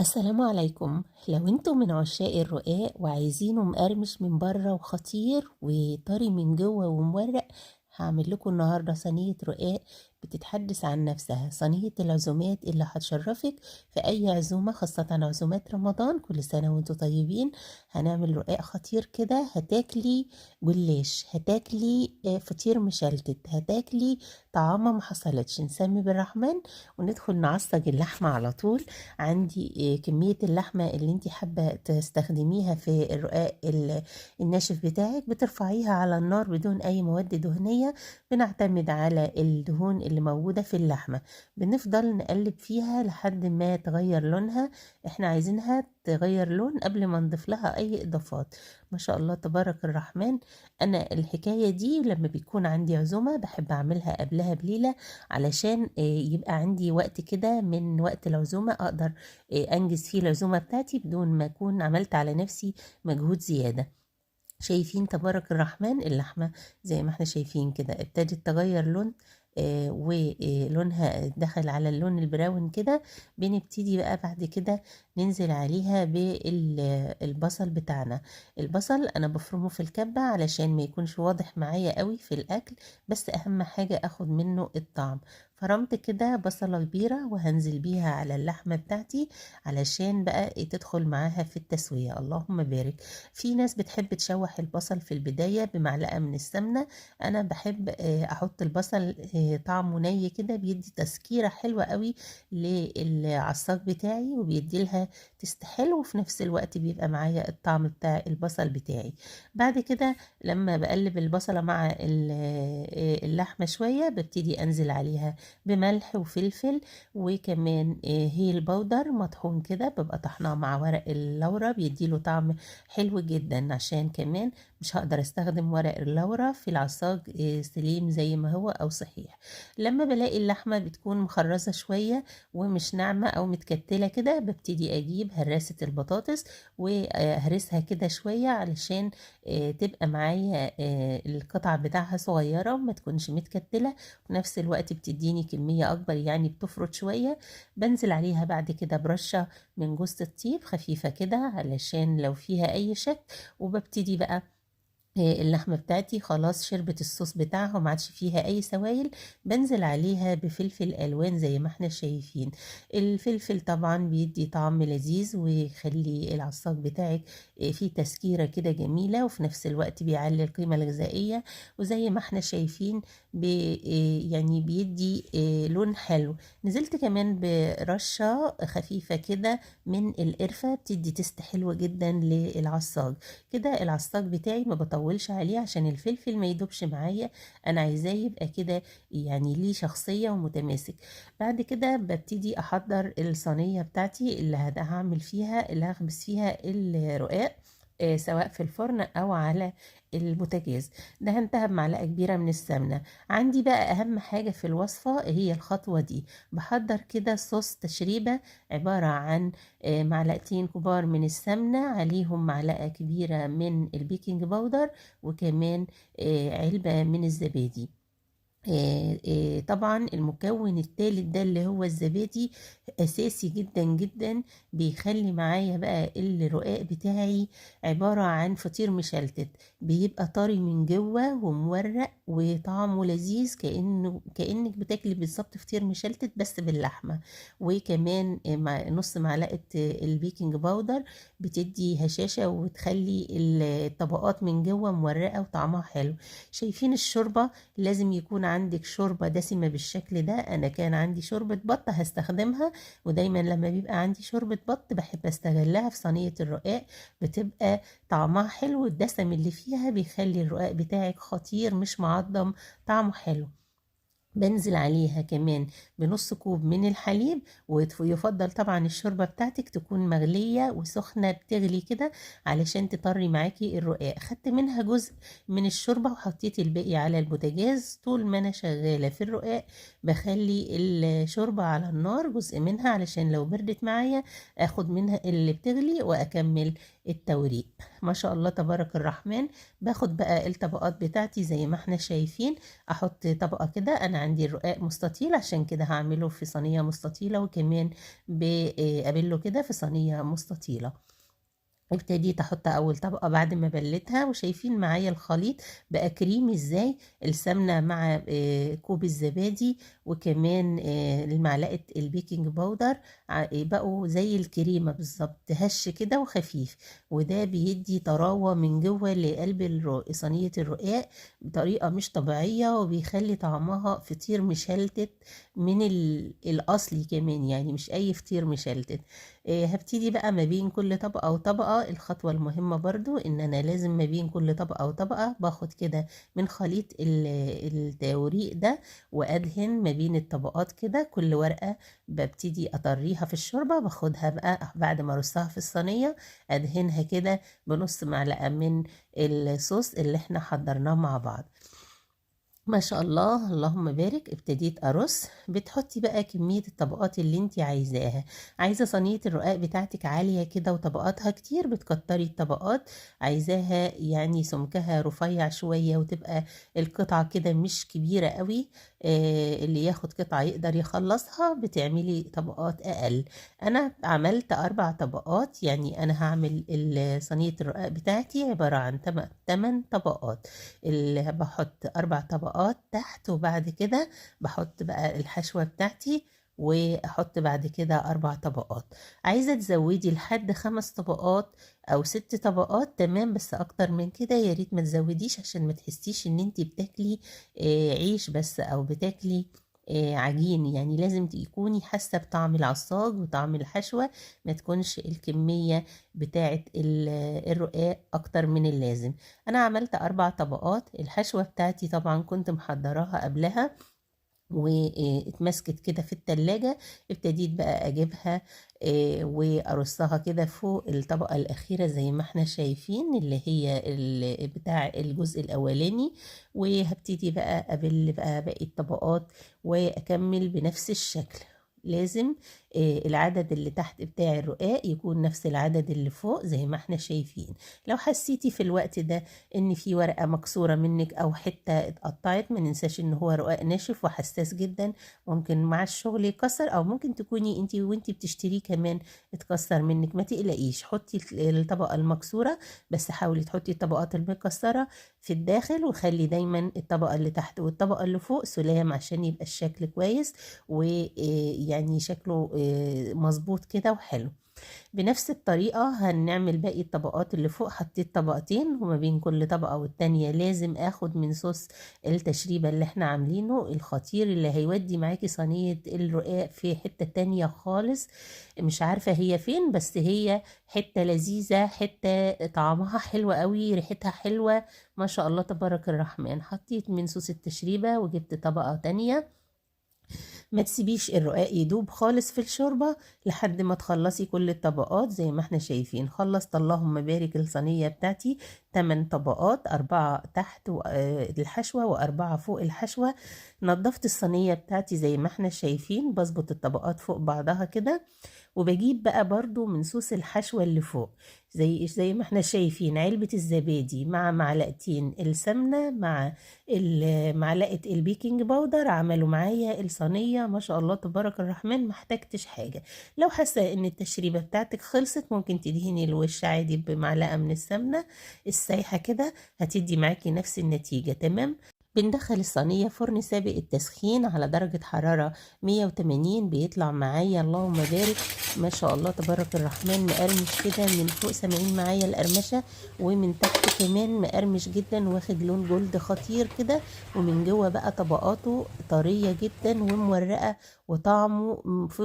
السلام عليكم. لو انتوا من عشاق الرقاق وعايزينه مقرمش من بره وخطير وطري من جوه ومورق، هعمل لكم النهارده صينية رقاق بتتحدث عن نفسها، صينية العزومات اللي هتشرفك في اي عزومة، خاصة عزومات رمضان. كل سنة وانتوا طيبين. هنعمل رقاق خطير كده، هتاكلي جلاش، هتاكلي فطير مشلتت، هتاكلي طعامة ما حصلتش. نسمي بالرحمن وندخل نعصج اللحمة على طول. عندي كمية اللحمة اللي انت حابة تستخدميها في الرقاق الناشف بتاعك، بترفعيها على النار بدون اي مواد دهنية. بنعتمد على الدهون اللي موجودة في اللحمة، بنفضل نقلب فيها لحد ما تغير لونها. احنا عايزينها تغير لون قبل ما نضيف لها اي اضافات. ما شاء الله تبارك الرحمن. انا الحكاية دي لما بيكون عندي عزومة بحب اعملها قبلها بليلة، علشان يبقى عندي وقت كده من وقت العزومة اقدر انجز فيه العزومة بتاعتي بدون ما اكون عملت على نفسي مجهود زيادة. شايفين تبارك الرحمن اللحمة زي ما احنا شايفين كده ابتدت تغير لون، ولونها دخل على اللون البراون كده. بنبتدي بقى بعد كده ننزل عليها بالبصل بتاعنا. البصل انا بفرمه في الكبة علشان ما يكونش واضح معايا قوي في الاكل، بس اهم حاجة اخد منه الطعم. فرمت كده بصلة كبيرة وهنزل بيها على اللحمة بتاعتي علشان بقى تدخل معاها في التسوية. اللهم بارك. في ناس بتحب تشوح البصل في البداية بمعلقة من السمنة. أنا بحب أحط البصل طعمه ني كده، بيدي تسكيرة حلوة قوي للعصاج بتاعي وبيدي لها تستحل، وفي نفس الوقت بيبقى معايا الطعم بتاع البصل بتاعي. بعد كده لما بقلب البصلة مع اللحمة شوية ببتدي أنزل عليها بملح وفلفل، وكمان هيل بودر مطحون كده، ببقى طحناه مع ورق اللورا بيديله طعم حلو جدا، عشان كمان مش هقدر استخدم ورق اللورا في العصاج سليم زي ما هو او صحيح. لما بلاقي اللحمة بتكون مخرزة شوية ومش ناعمة او متكتلة كده، ببتدي اجيب هراسة البطاطس وهرسها كده شوية علشان تبقى معايا القطع بتاعها صغيرة وما تكونش متكتلة، في نفس الوقت بتديني كمية اكبر يعني بتفرط شوية. بنزل عليها بعد كده برشة من جوز الطيب خفيفة كده علشان لو فيها أي شك. وببتدي بقى اللحمة بتاعتي خلاص شربت الصوص بتاعها وما عادش فيها اي سوائل. بنزل عليها بفلفل الوان زي ما احنا شايفين. الفلفل طبعا بيدي طعم لذيذ ويخلي العصاج بتاعك فيه تسكيرة كده جميلة، وفي نفس الوقت بيعلي القيمة الغذائية. وزي ما احنا شايفين يعني بيدي لون حلو. نزلت كمان برشة خفيفة كده من القرفة، بتدي تست حلوة جدا للعصاج. كده العصاج بتاعي ما بطولش عليه عشان الفلفل ما يدوبش معايا، انا عايزاه يبقى كده يعني ليه شخصية ومتماسك. بعد كده ببتدي احضر الصينية بتاعتي اللي هعمل فيها، اللي هخبز فيها الرقاق، سواء في الفرن او على البوتاجاز. دهنتها بمعلقة كبيرة من السمنة. عندي بقى اهم حاجة في الوصفة هي الخطوة دي. بحضر كده صوص تشريبة عبارة عن معلقتين كبار من السمنة، عليهم معلقة كبيرة من البيكنج باودر، وكمان علبة من الزبادي. طبعا المكون التالت ده اللي هو الزبادي اساسي جدا جدا، بيخلي معايا بقى الرقاق بتاعي عبارة عن فطير مشلتت، بيبقى طري من جوه ومورق وطعمه لذيذ، كأنك بتاكلي بالظبط فطير مشلتت بس باللحمة. وكمان مع نص معلقة البيكنج باودر بتدي هشاشة وتخلي الطبقات من جوه مورقة وطعمها حلو. شايفين الشوربة؟ لازم يكون عندك شوربة دسمة بالشكل ده. أنا كان عندي شوربة بط هستخدمها، ودايما لما بيبقى عندي شوربة بط بحب استغلها في صينية الرقاق، بتبقى طعمها حلو، الدسم اللي فيها بيخلي الرقاق بتاعك خطير مش معضم، طعمه حلو. بنزل عليها كمان بنص كوب من الحليب، ويفضل طبعا الشوربة بتاعتك تكون مغلية وسخنة بتغلي كده علشان تطري معاكي الرقاق. خدت منها جزء من الشوربة وحطيت الباقي على البوتاجاز. طول ما انا شغالة في الرقاق بخلي الشوربة على النار، جزء منها علشان لو بردت معايا اخد منها اللي بتغلي واكمل التوريق. ما شاء الله تبارك الرحمن. باخد بقى الطبقات بتاعتي زي ما احنا شايفين، احط طبقة كده. انا عندي الرقاق مستطيل، عشان كده هعمله في صينية مستطيلة، وكمان بقابله كده في صينية مستطيلة. ابتديت احط اول طبقة بعد ما بلتها، وشايفين معايا الخليط بقى كريمي ازاي. السمنة مع كوب الزبادي، وكمان معلقة البيكنج باودر، بقوا زي الكريمة بالظبط، هش كده وخفيف. وده بيدي طراوة من جوه لقلب صينية الرقاق بطريقة مش طبيعية، وبيخلي طعمها فطير مشلتت من الأصلي كمان، يعني مش أي فطير مشلتت. هبتدي بقى ما بين كل طبقة وطبقة. الخطوة المهمة برضو ان انا لازم ما بين كل طبقة وطبقة باخد كده من خليط التوريق ده، وادهن ما بين الطبقات كده. كل ورقة ببتدي اطريها في الشوربة، باخدها بقى بعد ما ارصها في الصينية، ادهنها كده بنص معلقة من الصوص اللي احنا حضرناه مع بعض. ما شاء الله اللهم بارك. ابتديت ارص. بتحطي بقى كمية الطبقات اللي انت عايزاها. عايزة صينية الرقاق بتاعتك عالية كده وطبقاتها كتير، بتكتري الطبقات. عايزاها يعني سمكها رفيع شوية، وتبقى القطعة كده مش كبيرة قوي، اللي ياخد قطعة يقدر يخلصها، بتعملي طبقات اقل. انا عملت 4 طبقات، يعني انا هعمل صينية الرقاق بتاعتي عبارة عن 8 طبقات. اللي بحط 4 طبقات تحت، وبعد كده بحط بقى الحشوة بتاعتي، واحط بعد كده 4 طبقات. عايزة تزودي لحد 5 طبقات او 6 طبقات تمام، بس اكتر من كده يا ريت ما تزوديش، عشان ما تحسيش ان انتي بتاكلي عيش بس، او بتاكلي عجين. يعني لازم تكوني حاسة بطعم العصاج وطعم الحشوة، ما تكونش الكمية بتاعة الرقاق اكتر من اللازم. انا عملت 4 طبقات. الحشوة بتاعتي طبعا كنت محضراها قبلها، واتمسكت كده في التلاجة. ابتديت بقى اجيبها وارصها كده فوق الطبقة الاخيرة زي ما احنا شايفين، اللي هي بتاع الجزء الاولاني. وهبتدي بقى ابل بقى باقي الطبقات، واكمل بنفس الشكل. لازم العدد اللي تحت بتاع الرقاق يكون نفس العدد اللي فوق زي ما احنا شايفين. لو حسيتي في الوقت ده ان في ورقة مكسورة منك او حتة اتقطعت، ما ننساش ان هو رقاق ناشف وحساس جدا، ممكن مع الشغل يكسر، او ممكن تكوني انتي وانتي بتشتريه كمان اتكسر منك. ما تقلقيش، حطي الطبقة المكسورة، بس حاولي تحطي الطبقات المكسرة في الداخل، وخلي دايما الطبقة اللي تحت والطبقة اللي فوق سلام، عشان يبقى الشكل كويس، ويعني شكله مظبوط كده وحلو. بنفس الطريقة هنعمل باقي الطبقات اللي فوق. حطيت طبقتين، وما بين كل طبقة والتانية لازم اخد من صوص التشريبة اللي احنا عاملينه الخطير، اللي هيودي معاكي صينية الرقاق في حتة تانية خالص. مش عارفة هي فين، بس هي حتة لذيذة، حتة طعمها حلوة قوي، ريحتها حلوة. ما شاء الله تبارك الرحمن. حطيت من صوص التشريبة، وجبت طبقة تانية. ما تسيبيش الرقاق يدوب خالص في الشوربة لحد ما تخلصي كل الطبقات زي ما احنا شايفين. خلصت اللهم بارك الصينية بتاعتي 8 طبقات، 4 تحت الحشوة و4 فوق الحشوة. نضفت الصينية بتاعتي زي ما احنا شايفين، بظبط الطبقات فوق بعضها كده، وبجيب بقى برضو من صوص الحشوة اللي فوق زي ما احنا شايفين. علبة الزبادي مع معلقتين السمنة مع معلقة البيكنج باودر عملوا معايا الصينية. ما شاء الله تبارك الرحمن، ما احتجتش حاجة. لو حاسة ان التشريبة بتاعتك خلصت، ممكن تدهني الوش عادي بمعلقة من السمنة السايحة كده، هتدي معاكي نفس النتيجة تمام. بندخل الصينية فرن سابق التسخين على درجة حرارة 180. بيطلع معايا اللهم بارك ما شاء الله تبارك الرحمن مقرمش كده، من فوق سامعين معايا القرمشة، ومن تحت كمان مقرمش جدا، واخد لون جولد خطير كده، ومن جوه بقى طبقاته طرية جدا ومورقة، وطعمه في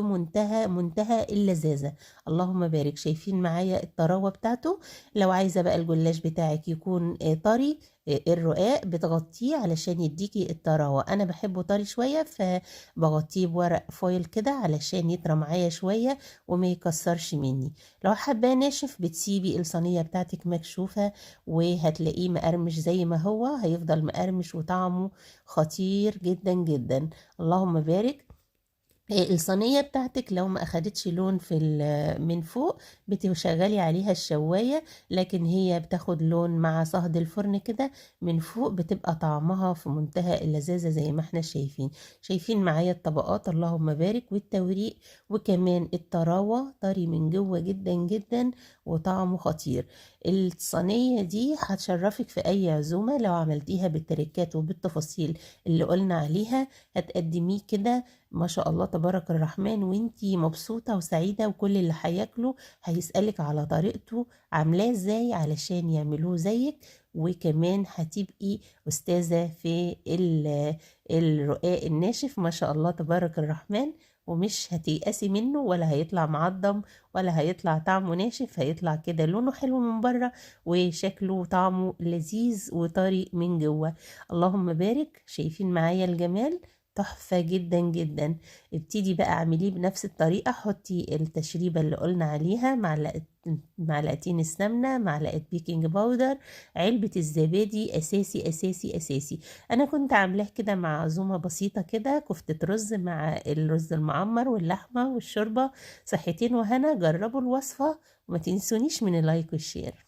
منتهى اللذاذة. اللهم بارك. شايفين معايا الطراوة بتاعته. لو عايزة بقى الجلاش بتاعك يكون طري، الرقاق بتغطيه علشان يديكي الطراوة. انا بحبه طري شوية، فبغطيه بورق فويل كده علشان يطرى معايا شوية وما يكسرش مني. لو حابة ناشف بتسيبي الصينية بتاعتك مكشوفة، وهتلاقيه مقرمش زي ما هو، هيفضل مقرمش وطعمه خطير جدا جدا. اللهم بارك. الصينية بتاعتك لو ما أخدتش لون من فوق بتشغلي عليها الشواية، لكن هي بتاخد لون مع صهد الفرن كده من فوق، بتبقى طعمها في منتهى اللذاذة زي ما احنا شايفين معايا الطبقات، اللهم بارك، والتوريق، وكمان الطراوة طري من جوه جدا جدا وطعمه خطير. الصينية دي هتشرفك في أي عزومة لو عملتيها بالتركات وبالتفاصيل اللي قلنا عليها. هتقدميه كده ما شاء الله تبارك الرحمن وانتي مبسوطة وسعيدة، وكل اللي هياكله هيسألك على طريقته عاملاه ازاي علشان يعملوه زيك. وكمان هتبقي أستاذة في الرقاق الناشف ما شاء الله تبارك الرحمن، ومش هتيأسي منه، ولا هيطلع معضم ولا هيطلع طعمه ناشف، هيطلع كده لونه حلو من بره وشكله وطعمه لذيذ وطري من جوه. اللهم بارك، شايفين معايا الجمال؟ تحفة جدا جدا. ابتدي بقى اعمليه بنفس الطريقة، حطي التشريبة اللي قلنا عليها، معلقتين السمنة، معلقة بيكنج باودر، علبة الزبادي أساسي أساسي أساسي. أنا كنت عاملاه كده مع عزومة بسيطة كده، كفتة رز مع الرز المعمر واللحمة والشوربة. صحتين وهنا، جربوا الوصفة وما تنسونيش من اللايك والشير.